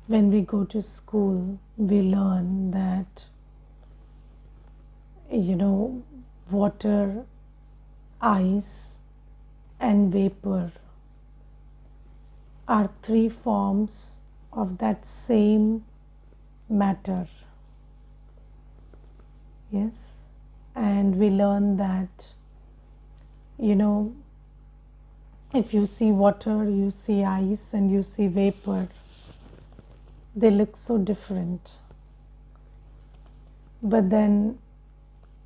When we go to school, we learn that, water, ice, and vapor are three forms of that same matter. Yes, and we learn that, if you see water, you see ice, and you see vapor, they look so different. But then,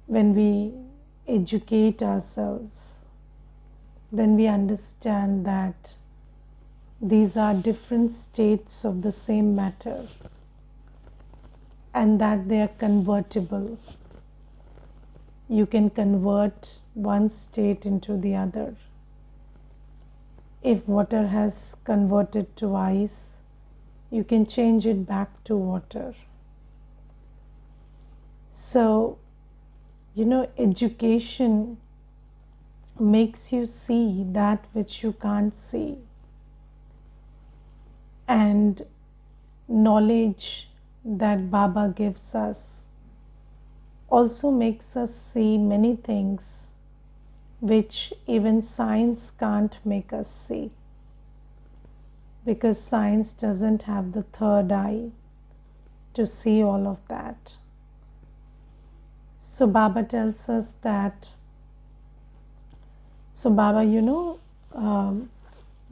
when we educate ourselves, then we understand that these are different states of the same matter and that they are convertible. You can convert one state into the other. If water has converted to ice, you can change it back to water. So, education makes you see that which you can't see. And knowledge that Baba gives us also makes us see many things which even science can't make us see, because science doesn't have the third eye to see all of that. So Baba tells us that,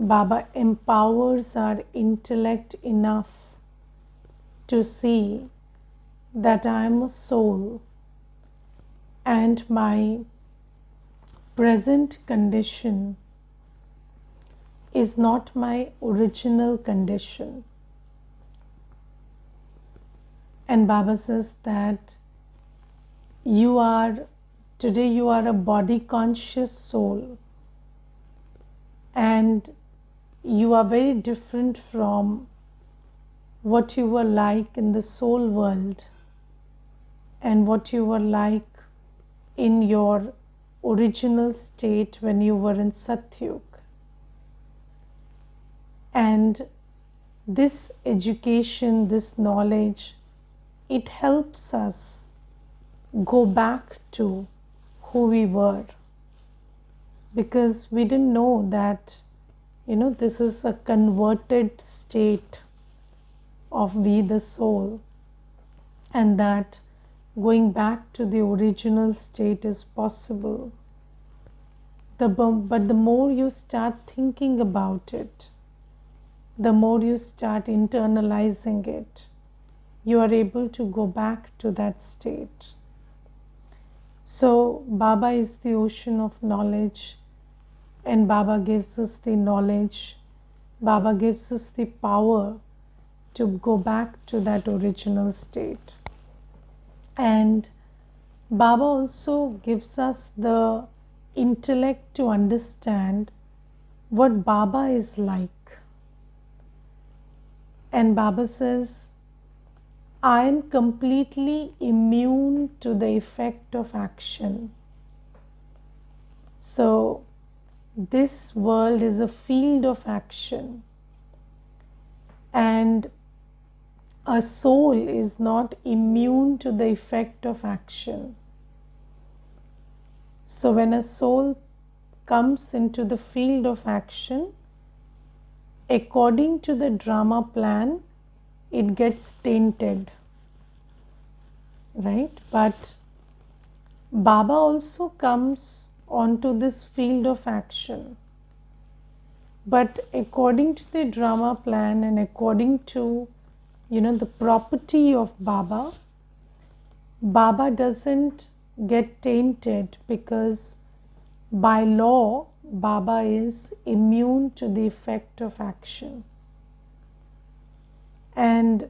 Baba empowers our intellect enough to see that I am a soul and my present condition is not my original condition. And Baba says that today you are a body conscious soul, and you are very different from what you were like in the soul world and what you were like in your original state when you were in Satyug. And this education, this knowledge, it helps us go back to who we were, because we didn't know that, this is a converted state of we the soul, and that going back to the original state is possible. But the more you start thinking about it, the more you start internalizing it, you are able to go back to that state. So Baba is the ocean of knowledge, and Baba gives us the knowledge. Baba gives us the power to go back to that original state. And Baba also gives us the intellect to understand what Baba is like. And Baba says, I am completely immune to the effect of action. So, this world is a field of action, and a soul is not immune to the effect of action. So, when a soul comes into the field of action, according to the drama plan, it gets tainted, right? But Baba also comes onto this field of action, but according to the drama plan and according to the property of Baba, Baba doesn't get tainted, because by law Baba is immune to the effect of action. And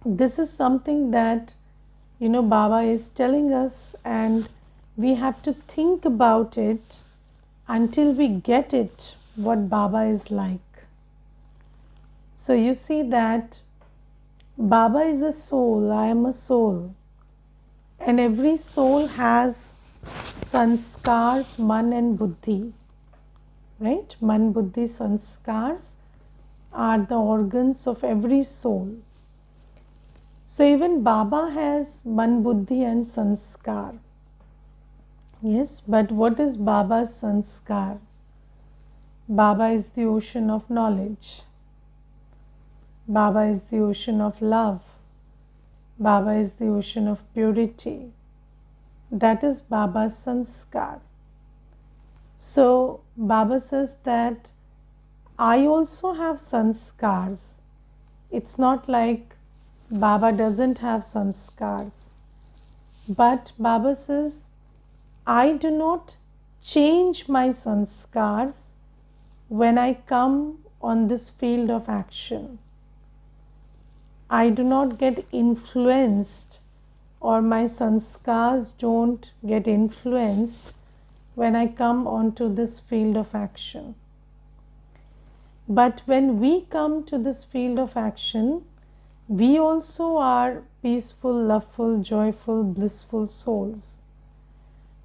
this is something that Baba is telling us, and we have to think about it until we get it, what Baba is like. So you see that Baba is a soul, I am a soul, and every soul has sanskars, man and buddhi, right? Man, buddhi, sanskars, are the organs of every soul. So even Baba has Man, Buddhi and Sanskar. Yes, but what is Baba's Sanskar? Baba is the ocean of knowledge. Baba is the ocean of love. Baba is the ocean of purity. That is Baba's Sanskar. So Baba says that I also have sanskars. It's not like Baba doesn't have sanskars. But Baba says, I do not change my sanskars when I come on this field of action. I do not get influenced, or my sanskars don't get influenced when I come onto this field of action. But when we come to this field of action, we also are peaceful, loveful, joyful, blissful souls.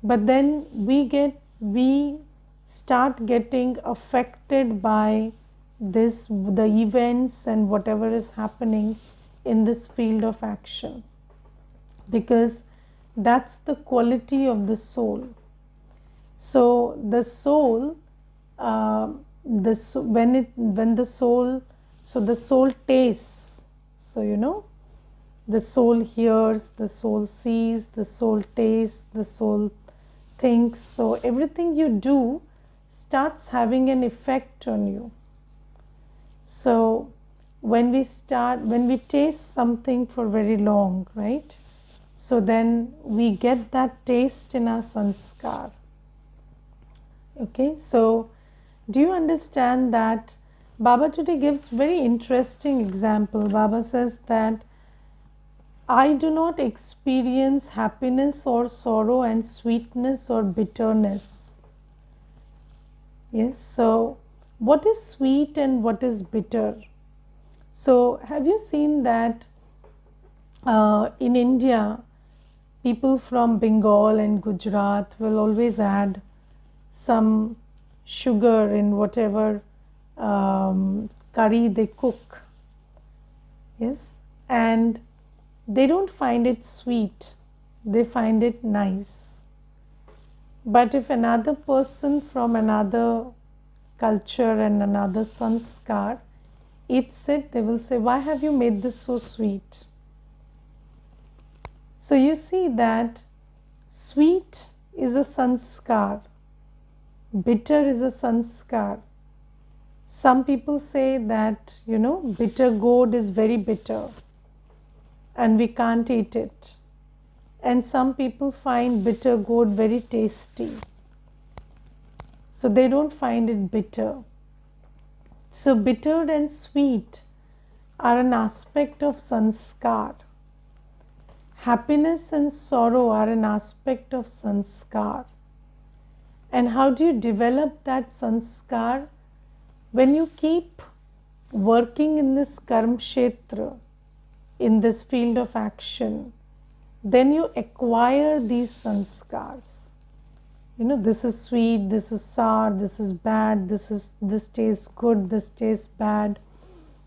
But then we start getting affected by this, the events and whatever is happening in this field of action, because that's the quality of the soul. So the soul, when the soul, so the soul tastes. So the soul hears, the soul sees, the soul tastes, the soul thinks. So everything you do starts having an effect on you. So when we taste something for very long, right? So then we get that taste in our sanskar. Okay, so do you understand that Baba today gives very interesting example. Baba says that I do not experience happiness or sorrow and sweetness or bitterness. Yes, so what is sweet and what is bitter? So have you seen that in India, people from Bengal and Gujarat will always add some sugar in whatever curry they cook. Yes, and they don't find it sweet, they find it nice. But if another person from another culture and another sanskar eats it, they will say, why have you made this so sweet? So you see that sweet is a sanskar, bitter is a sanskar. Some people say that, bitter gourd is very bitter and we can't eat it. And some people find bitter gourd very tasty. So they don't find it bitter. So bitter and sweet are an aspect of sanskar. Happiness and sorrow are an aspect of sanskar. And how do you develop that sanskar? When you keep working in this karma kshetra, in this field of action, then you acquire these sanskars. This is sweet, this is sour, this is bad, this tastes good, this tastes bad.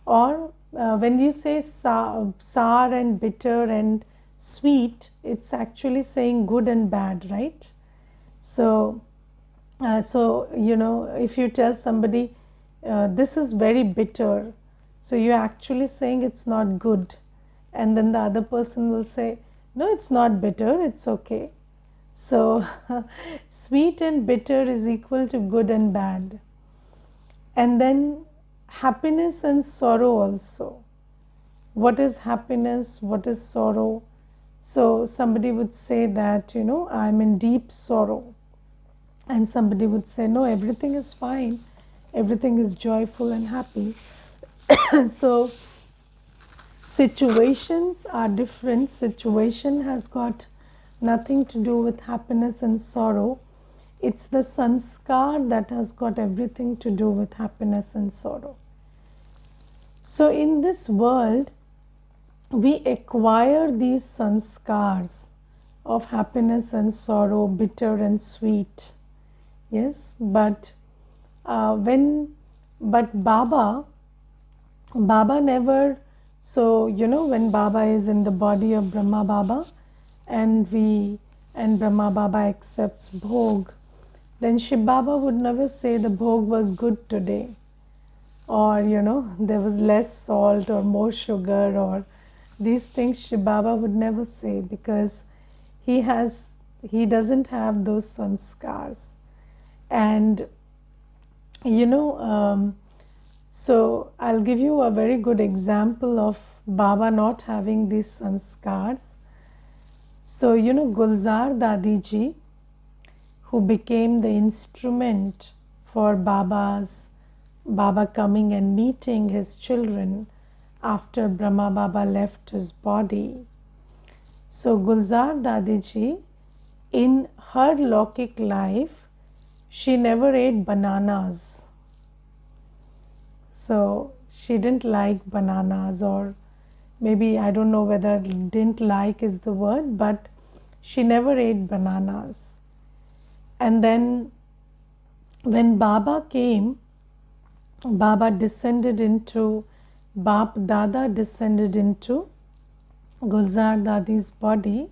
Or when you say sour and bitter and sweet, it's actually saying good and bad, right? So if you tell somebody this is very bitter, so you're actually saying it's not good, and then the other person will say, no, it's not bitter, it's okay. So sweet and bitter is equal to good and bad. And then happiness and sorrow also. What is happiness? What is sorrow? So somebody would say that, I'm in deep sorrow. And somebody would say, no, everything is fine. Everything is joyful and happy. So situations are different. Situation has got nothing to do with happiness and sorrow. It's the sanskar that has got everything to do with happiness and sorrow. So in this world, we acquire these sanskars of happiness and sorrow, bitter and sweet. Yes, but Baba Baba never, so when Baba is in the body of Brahma Baba and Brahma Baba accepts bhog, then Shiv Baba would never say the bhog was good today, or there was less salt or more sugar, or these things Shiv Baba would never say, because he doesn't have those sanskars. And so I'll give you a very good example of Baba not having these sanskars. So Gulzar Dadi ji, who became the instrument for Baba coming and meeting his children after Brahma Baba left his body. So Gulzar Dadi ji, in her Lokik life, she never ate bananas. So she didn't like bananas, or maybe I don't know whether didn't like is the word, but she never ate bananas. And then when Baba came, Baba descended into, Bap Dada descended into Gulzar Dadi's body,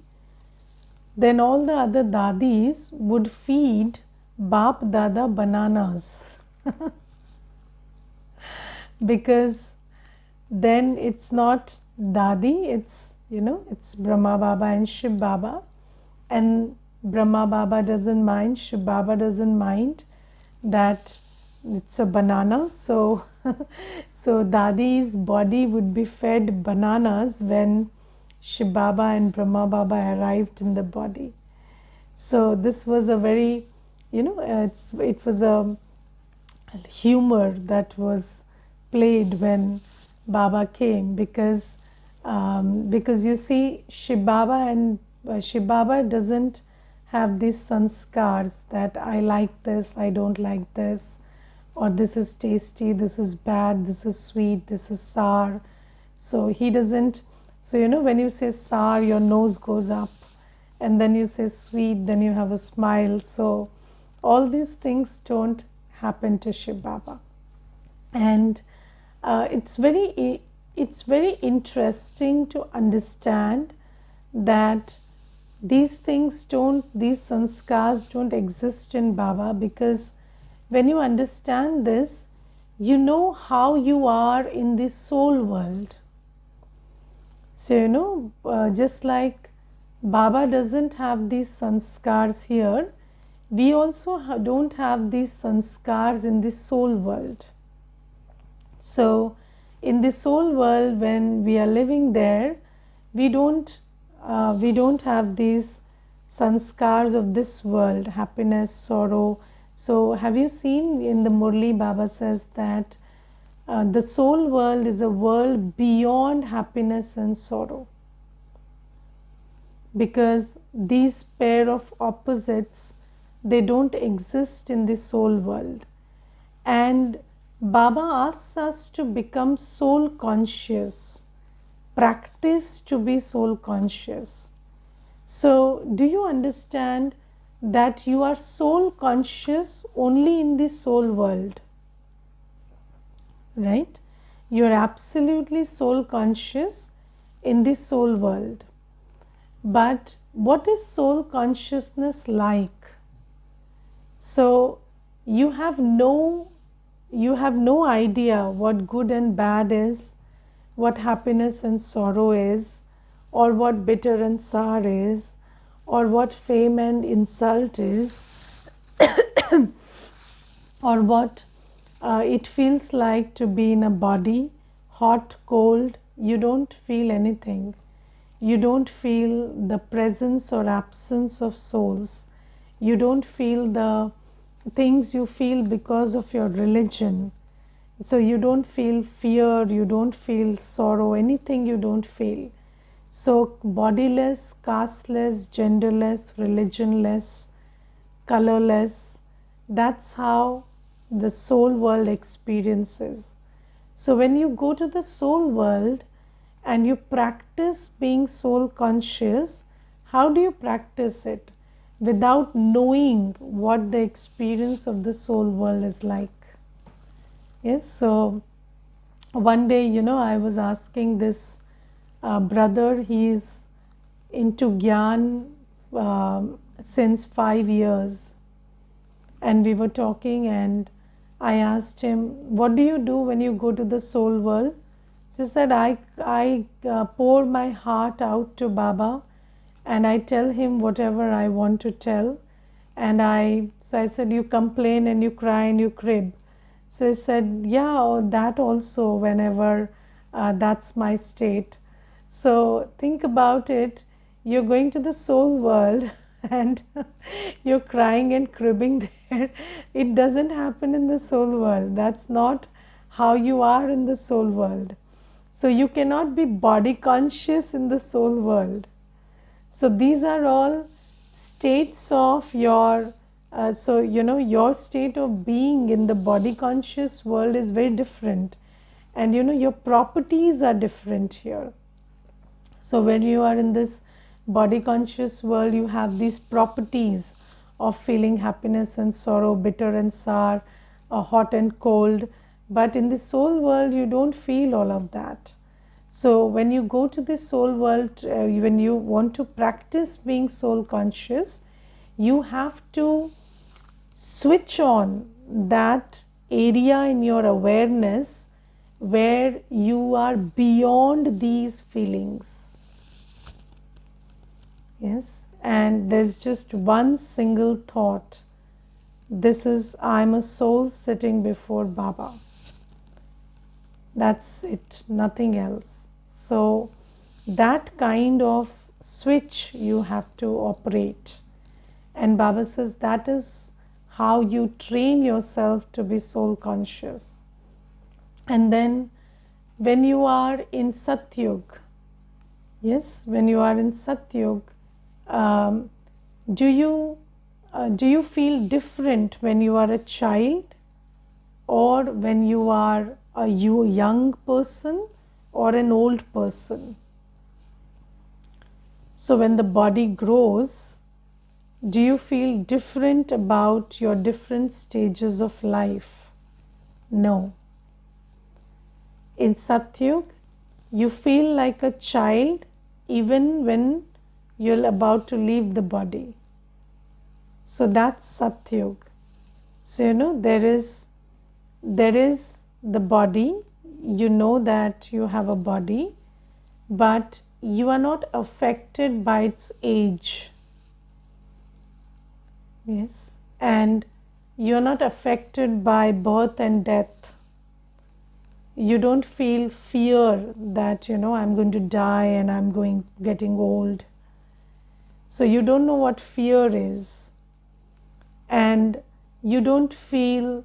then all the other Dadis would feed Bap Dada bananas. Because then it's not Dadi, it's Brahma Baba and Shiv Baba, and Brahma Baba doesn't mind, Shiv Baba doesn't mind that it's a banana. So so Dadi's body would be fed bananas when Shiv Baba and Brahma Baba arrived in the body. So this was a very, it was a humor that was played when Baba came, because you see Shiv Baba and Shiv Baba doesn't have these sanskars that I like this, I don't like this, or this is tasty, this is bad, this is sweet, this is sour. So he doesn't. So when you say sour, your nose goes up, and then you say sweet, then you have a smile. So all these things don't happen to Shiv Baba. And it's very interesting to understand that these sanskars don't exist in Baba, because when you understand this, you know how you are in the soul world. So just like Baba doesn't have these sanskars here, we also don't have these sanskars in the soul world. So in the soul world, when we are living there, we don't have these sanskars of this world, happiness, sorrow. So have you seen in the Murli, Baba says that the soul world is a world beyond happiness and sorrow, because these pair of opposites, they don't exist in the soul world. And Baba asks us to become soul conscious, practice to be soul conscious. So do you understand that you are soul conscious only in the soul world? Right? You are absolutely soul conscious in the soul world. But what is soul consciousness like? So you have no idea what good and bad is, what happiness and sorrow is, or what bitter and sour is, or what fame and insult is, or what it feels like to be in a body, hot, cold. You don't feel anything. You don't feel the presence or absence of souls. You don't feel the things you feel because of your religion. So you don't feel fear, you don't feel sorrow, anything you don't feel. So bodiless, casteless, genderless, religionless, colorless, that's how the soul world experiences. So when you go to the soul world and you practice being soul conscious, how do you practice it? Without knowing what the experience of the soul world is like. Yes, so one day, I was asking this brother, he's into Gyan since 5 years, and we were talking, and I asked him, what do you do when you go to the soul world? So he said, I pour my heart out to Baba, and I tell him whatever I want to tell. And so I said, you complain and you cry and you crib. So he said, yeah, that also, whenever that's my state. So think about it. You're going to the soul world and you're crying and cribbing there. It doesn't happen in the soul world. That's not how you are in the soul world. So you cannot be body conscious in the soul world. So these are all states of your, your state of being in the body conscious world is very different. And your properties are different here. So when you are in this body conscious world, you have these properties of feeling happiness and sorrow, bitter and sour, hot and cold. But in the soul world, you don't feel all of that. So when you go to the soul world, when you want to practice being soul conscious, you have to switch on that area in your awareness where you are beyond these feelings. Yes, and there's just one single thought. This is, I'm a soul sitting before Baba. That's it, nothing else. So that kind of switch you have to operate. And Baba says that is how you train yourself to be soul conscious. And then when you are in Satyug, yes, when you are in Satyug, do you feel different when you are a child or when you are a young person or an old person? So when the body grows, do you feel different about your different stages of life? No. In Satyug, you feel like a child even when you're about to leave the body. So that's Satyug. So there is the body, you know that you have a body, but you are not affected by its age. Yes, and you are not affected by birth and death. You don't feel fear that I'm going to die and I'm getting old. So you don't know what fear is, and you don't feel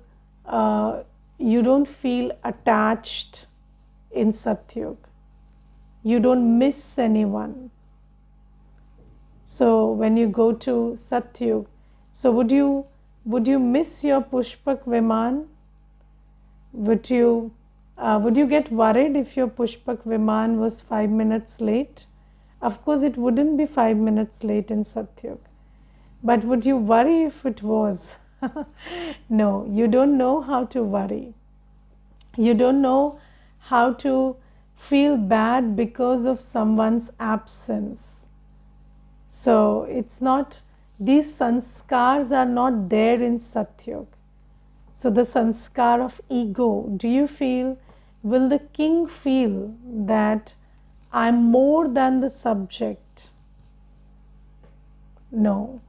attached in Satyug. You don't miss anyone. So when you go to Satyug, so would you miss your Pushpak Viman? Would you get worried if your Pushpak Viman was 5 minutes late? Of course, it wouldn't be 5 minutes late in Satyug. But would you worry if it was? No, you don't know how to worry. You don't know how to feel bad because of someone's absence. So it's not, these sanskars are not there in Satyug. So the sanskar of ego, do you feel, will the king feel that I'm more than the subject? No.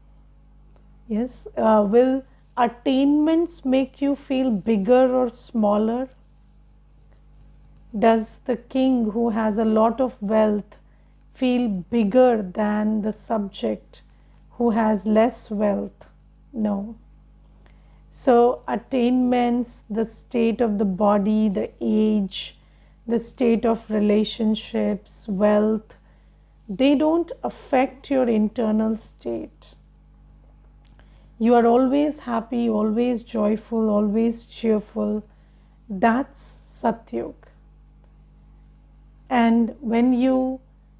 Yes. Will attainments make you feel bigger or smaller? Does the king who has a lot of wealth feel bigger than the subject who has less wealth? No. So attainments, the state of the body, the age, the state of relationships, wealth, they don't affect your internal state. You are always happy, always joyful, always cheerful. That's Satyug. And when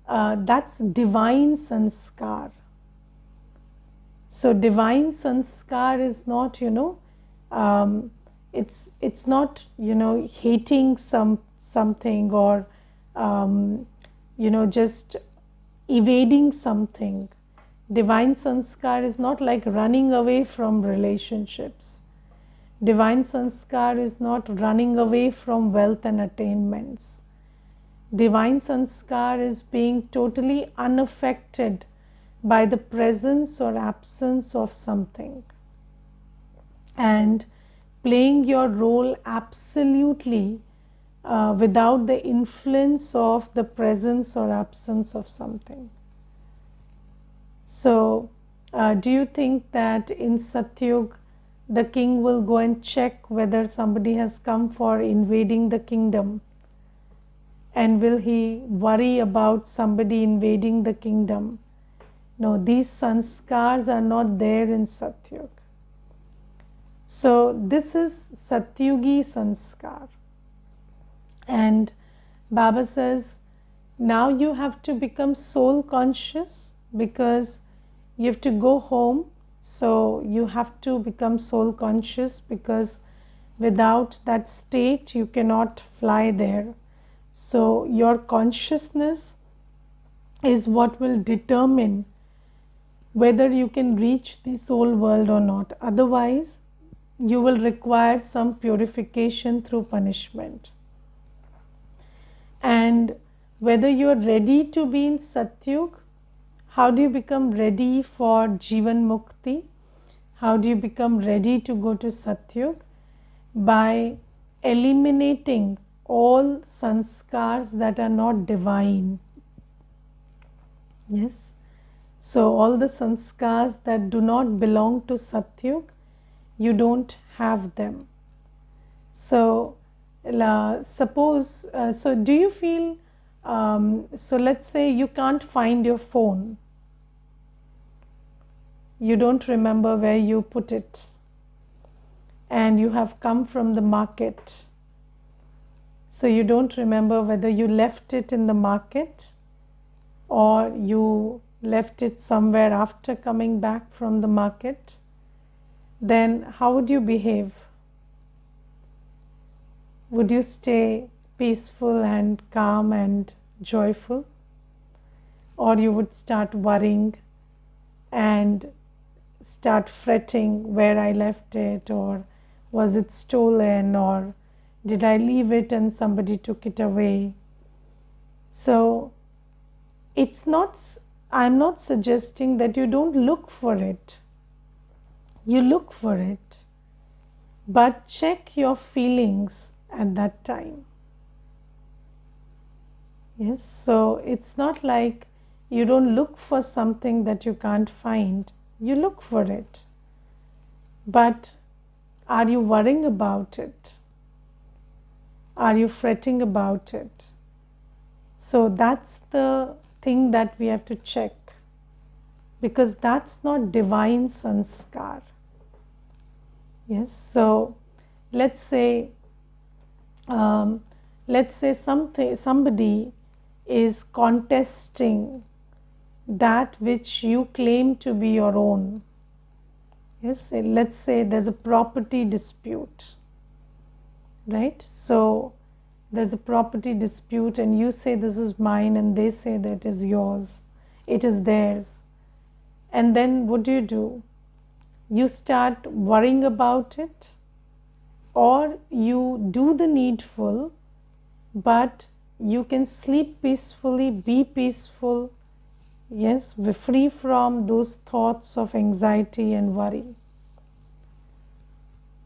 that's divine sanskar. So divine sanskar is not, it's not, hating something, or just evading something. Divine sanskar is not like running away from relationships. Divine sanskar is not running away from wealth and attainments. Divine sanskar is being totally unaffected by the presence or absence of something, and playing your role absolutely without the influence of the presence or absence of something. So, do you think that in Satyug the king will go and check whether somebody has come for invading the kingdom? And will he worry about somebody invading the kingdom? No, these sanskars are not there in Satyug. So this is Satyugi sanskar. And Baba says, now you have to become soul conscious, because you have to go home. So you have to become soul conscious, because without that state you cannot fly there. So your consciousness is what will determine whether you can reach the soul world or not. Otherwise, you will require some purification through punishment. And whether you are ready to be in Satyug, how do you become ready for Jivan Mukti? How do you become ready to go to Satyug? By eliminating all sanskars that are not divine. Yes. So all the sanskars that do not belong to Satyug, you don't have them. So suppose, so do you feel, so let's say you can't find your phone. You don't remember where you put it, and you have come from the market. So you don't remember whether you left it in the market or you left it somewhere after coming back from the market. Then how would you behave? Would you stay peaceful and calm and joyful? Or you would start worrying and start fretting where I left it, or was it stolen, or did I leave it and somebody took it away? So it's not, I'm not suggesting that you don't look for it. You look for it, but check your feelings at that time. Yes, so it's not like you don't look for something that you can't find. You look for it, but are you worrying about it? Are you fretting about it? So that's the thing that we have to check, because that's not divine sanskar. Yes, so let's say somebody is contesting that which you claim to be your own. Yes, let's say there's a property dispute, right? So there's a property dispute and you say this is mine and they say that it is yours, it is theirs. And then what do? You start worrying about it, or you do the needful, but you can sleep peacefully, be peaceful. Yes, we're free from those thoughts of anxiety and worry.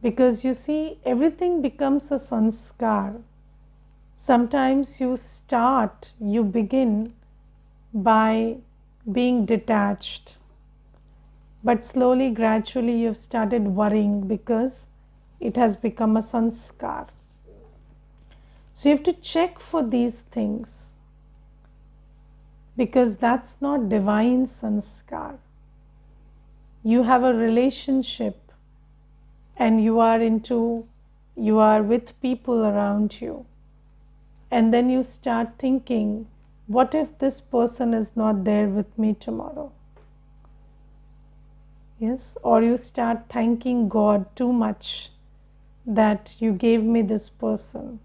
Because you see, everything becomes a sanskar. Sometimes you begin by being detached, but slowly, gradually you've started worrying because it has become a sanskar. So you have to check for these things, because that's not divine sanskar. You have a relationship and you are with people around you, and then you start thinking, what if this person is not there with me tomorrow? Yes, or you start thanking God too much that you gave me this person.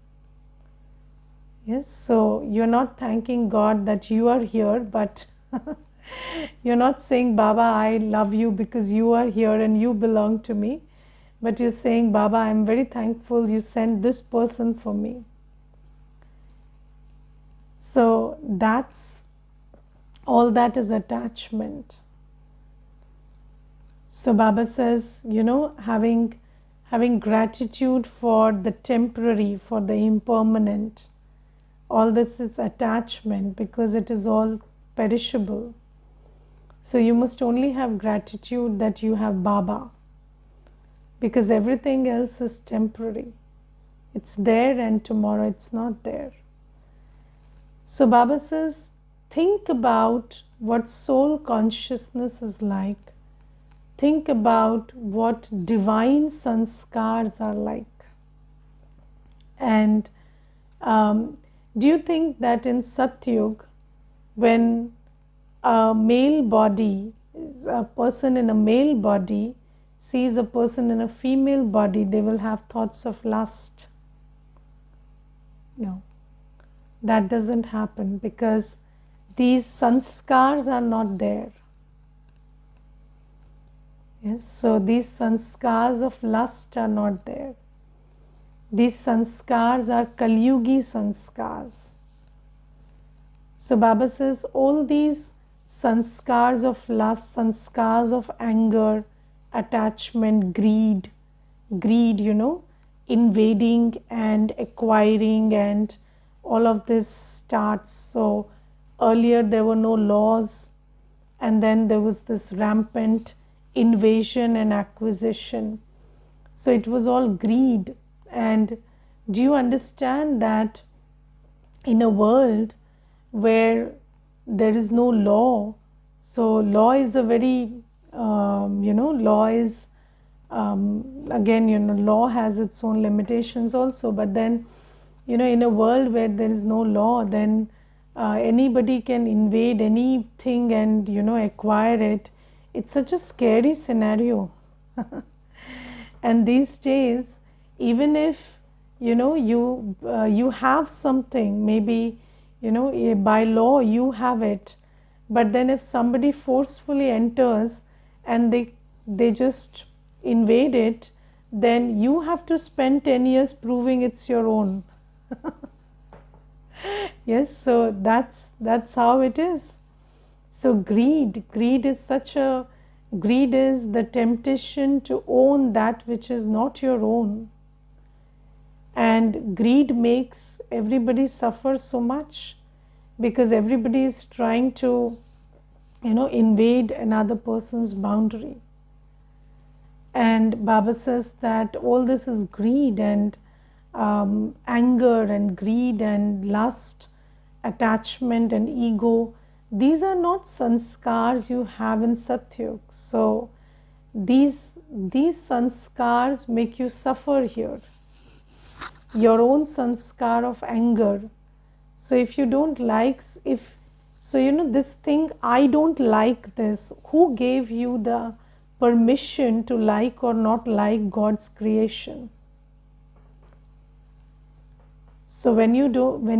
Yes, so you're not thanking God that you are here, but you're not saying, Baba, I love you because you are here and you belong to me. But you're saying, Baba, I'm very thankful you sent this person for me. So that's all, that is attachment. So Baba says, having gratitude for the temporary, for the impermanent, all this is attachment because it is all perishable. So you must only have gratitude that you have Baba, because everything else is temporary. It's there and tomorrow it's not there. So Baba says, think about what soul consciousness is like. Think about what divine sanskars are like. And do you think that in Satyug, when a male body, a person in a male body sees a person in a female body, they will have thoughts of lust? No, that doesn't happen because these sanskars are not there. Yes, so these sanskars of lust are not there. These sanskars are Kalyugi sanskars. So Baba says all these sanskars of lust, sanskars of anger, attachment, greed, invading and acquiring, and all of this starts. So earlier there were no laws, and then there was this rampant invasion and acquisition. So it was all greed. And do you understand that in a world where there is no law, so law is a very, law is, again, law has its own limitations also, but then, in a world where there is no law, then anybody can invade anything and, acquire it. It's such a scary scenario. And these days, even if you have something, maybe by law you have it, but then if somebody forcefully enters and they just invade it, then you have to spend 10 years proving it's your own. Yes, so that's how it is. So greed is greed is the temptation to own that which is not your own. And greed makes everybody suffer so much because everybody is trying to, invade another person's boundary. And Baba says that all this is greed and anger and greed and lust, attachment and ego. These are not sanskars you have in Satyug. So these sanskars make you suffer here. Your own sanskar of anger. So if you don't like, this thing, I don't like this, who gave you the permission to like or not like God's creation? So when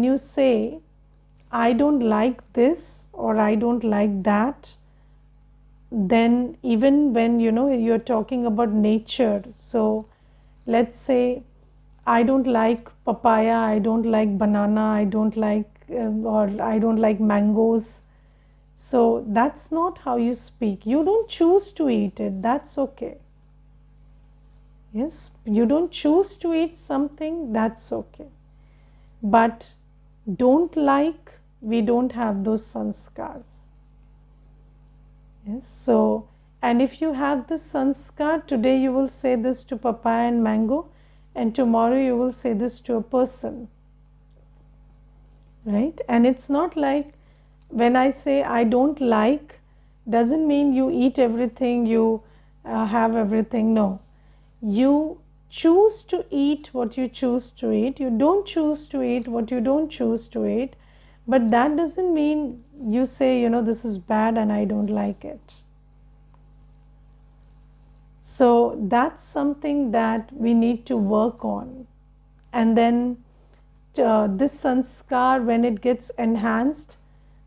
you say, I don't like this or I don't like that, then even when you're talking about nature, so let's say I don't like papaya, I don't like banana, I don't like or I don't like mangoes. So that's not how you speak. You don't choose to eat it, that's okay. Yes, you don't choose to eat something, that's okay. But don't like, we don't have those sanskars. Yes, so, and if you have this sanskar, today you will say this to papaya and mango, and tomorrow you will say this to a person. Right? And it's not like when I say I don't like, doesn't mean you eat everything, you have everything. No. You choose to eat what you choose to eat. You don't choose to eat what you don't choose to eat. But that doesn't mean you say, this is bad and I don't like it. So that's something that we need to work on. And then this sanskar, when it gets enhanced,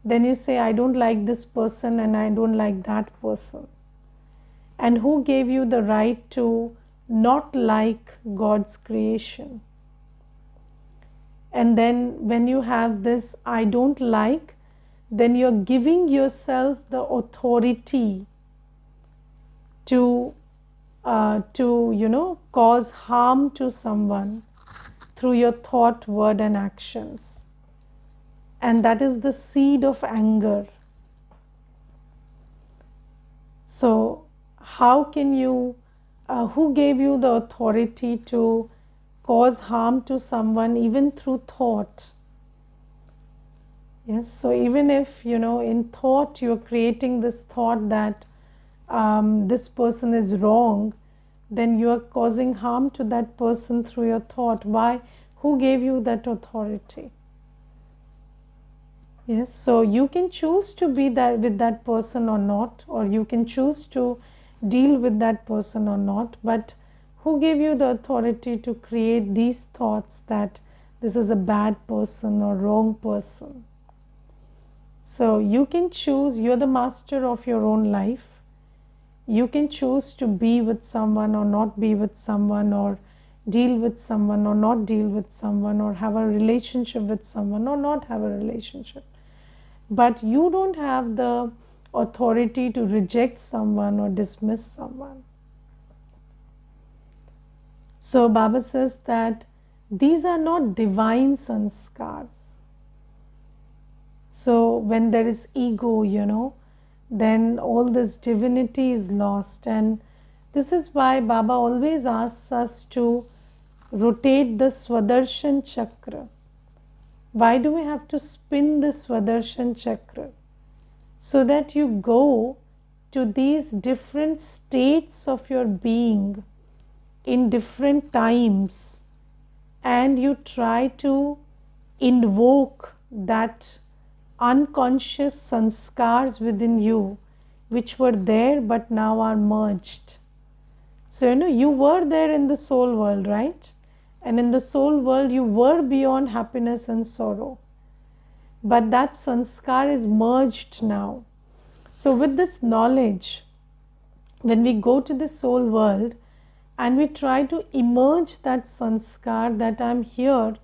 then you say, I don't like this person and I don't like that person. And who gave you the right to not like God's creation? And then when you have this I don't like, then you're giving yourself the authority to cause harm to someone through your thought, word and actions. And that is the seed of anger. So how can you, who gave you the authority to cause harm to someone even through thought? Yes, so even if, in thought you're creating this thought that this person is wrong, then you are causing harm to that person through your thought. Why? Who gave you that authority? Yes, so you can choose to be that with that person or not, or you can choose to deal with that person or not, but who gave you the authority to create these thoughts that this is a bad person or wrong person? So you can choose, you're the master of your own life. You can choose to be with someone or not be with someone, or deal with someone or not deal with someone, or have a relationship with someone or not have a relationship. But you don't have the authority to reject someone or dismiss someone. So Baba says that these are not divine sanskars. So when there is ego, then all this divinity is lost. And this is why Baba always asks us to rotate the Swadershan chakra. Why do we have to spin the Swadershan chakra? So that you go to these different states of your being in different times, and you try to invoke that unconscious sanskars within you which were there but now are merged. So you were there in the soul world, right? And in the soul world you were beyond happiness and sorrow, but that sanskar is merged now. So with this knowledge, when we go to the soul world and we try to emerge that sanskar that I'm here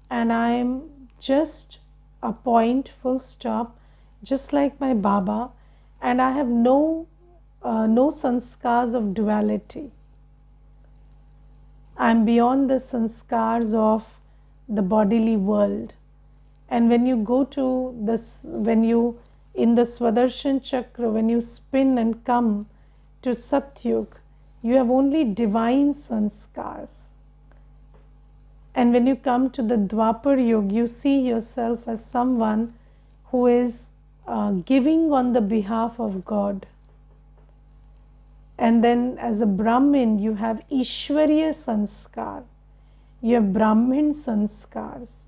and I'm just a point, full stop, just like my Baba, and I have no sanskars of duality. I'm beyond the sanskars of the bodily world. And when you go to this, when you in the Swadershan chakra, when you spin and come to Satyug, you have only divine sanskars. And when you come to the Dwapar Yuga, you see yourself as someone who is giving on the behalf of God. And then as a Brahmin, you have Ishwariya sanskar. You have Brahmin sanskars.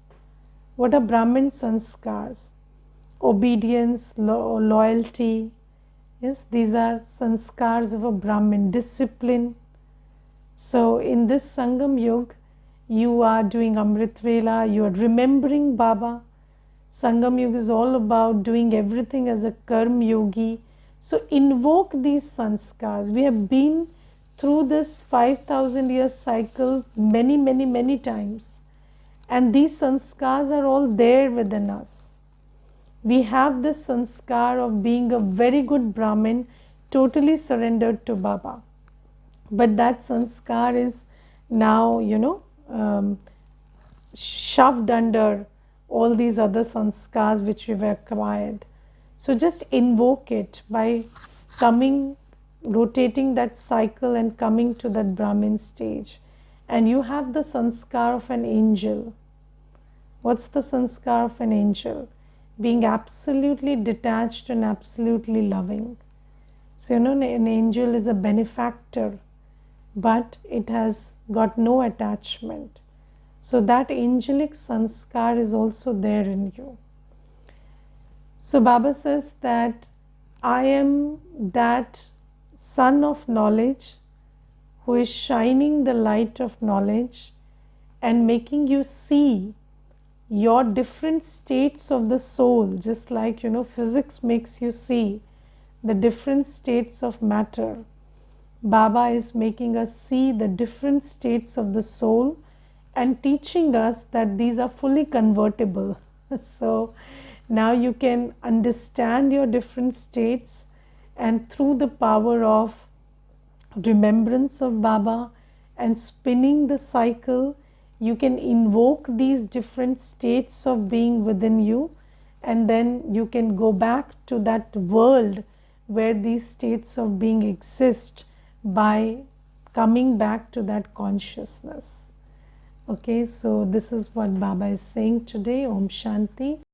What are Brahmin sanskars? Obedience, loyalty. Yes, these are sanskars of a Brahmin. Discipline. So in this Sangam Yuga, you are doing Amrit Vela, you are remembering Baba. Sangam Yuga is all about doing everything as a Karm Yogi. So invoke these sanskars. We have been through this 5,000 year cycle many times. And these sanskars are all there within us. We have this sanskar of being a very good Brahmin, totally surrendered to Baba. But that sanskar is now, shoved under all these other sanskars which we've acquired. So just invoke it by coming, rotating that cycle and coming to that Brahmin stage. And you have the sanskar of an angel. What's the sanskar of an angel? Being absolutely detached and absolutely loving. So an angel is a benefactor, but it has got no attachment. So that angelic sanskar is also there in you. So Baba says that I am that sun of knowledge who is shining the light of knowledge and making you see your different states of the soul, just like physics makes you see the different states of matter. Baba is making us see the different states of the soul and teaching us that these are fully convertible. So now you can understand your different states, and through the power of remembrance of Baba and spinning the cycle, you can invoke these different states of being within you, and then you can go back to that world where these states of being exist by coming back to that consciousness. Okay, so this is what Baba is saying today. Om Shanti.